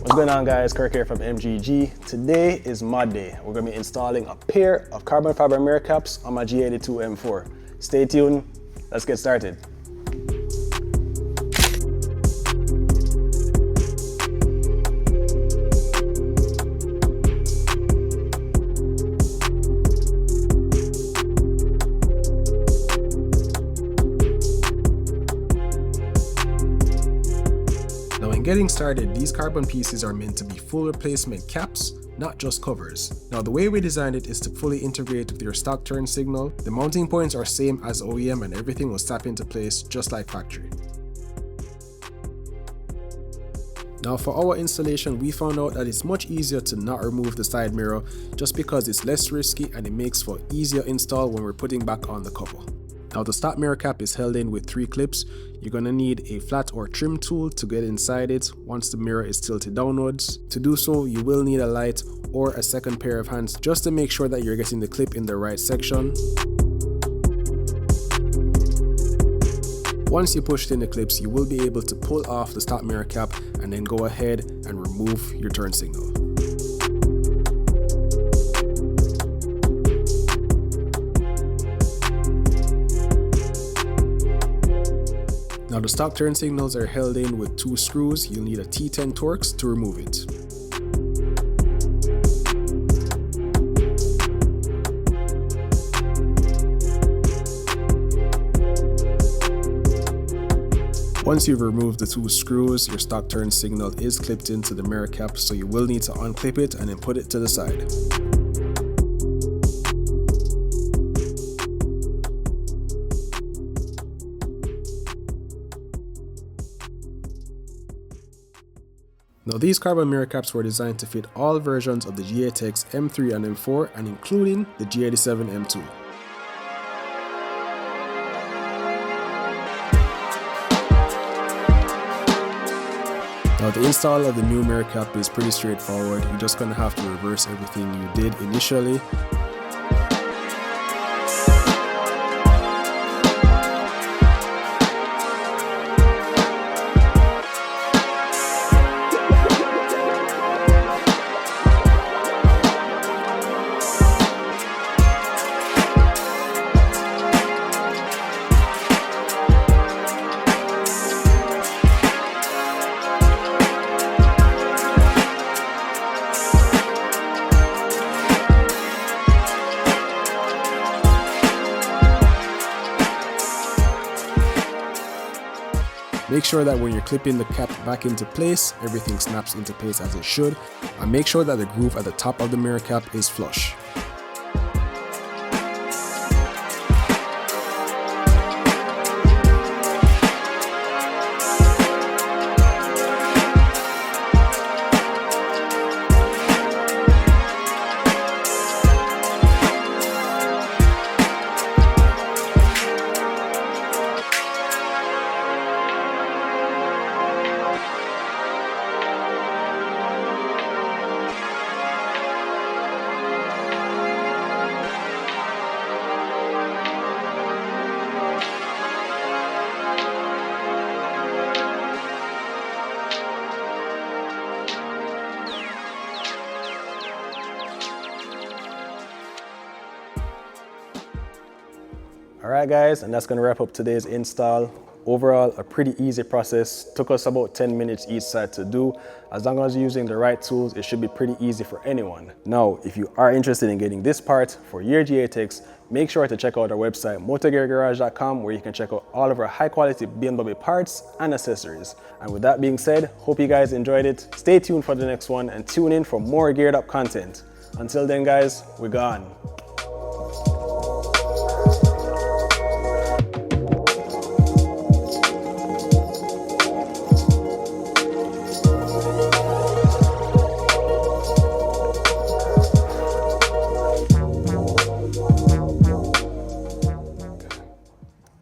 What's going on, guys? Kirk here from MGG. Today is mod day. We're going to be installing a pair of carbon fiber mirror caps on my G82 M4. Stay tuned. Let's get started. Now, when getting started, these carbon pieces are meant to be full replacement caps, not just covers. Now, the way we designed it is to fully integrate with your stock turn signal. The mounting points are same as OEM and everything will snap into place just like factory. Now, for our installation, we found out that it's much easier to not remove the side mirror just because it's less risky and it makes for easier install when we're putting back on the cover. Now, the stock mirror cap is held in with 3 clips. You're going to need a flat or trim tool to get inside it once the mirror is tilted downwards. To do so, you will need a light or a second pair of hands just to make sure that you're getting the clip in the right section. Once you pushed in the clips, you will be able to pull off the stock mirror cap and then go ahead and remove your turn signal. Now, the stock turn signals are held in with 2 screws. You'll need a T10 Torx to remove it. Once you've removed the 2 screws, your stock turn signal is clipped into the mirror cap, so you will need to unclip it and then put it to the side. Now, these carbon mirror caps were designed to fit all versions of the G82 M3 and M4 and including the G87 M2. Now, the install of the new mirror cap is pretty straightforward. You're just going to have to reverse everything you did initially. Make sure that when you're clipping the cap back into place, everything snaps into place as it should, and make sure that the groove at the top of the mirror cap is flush. Alright, guys, and that's going to wrap up today's install. Overall, a pretty easy process. Took us about 10 minutes each side to do. As long as you're using the right tools, it should be pretty easy for anyone. Now, if you are interested in getting this part for your G82, make sure to check out our website, motorgeargarage.com, where you can check out all of our high quality BMW parts and accessories. And with that being said, hope you guys enjoyed it. Stay tuned for the next one and tune in for more geared up content. Until then, guys, we're gone.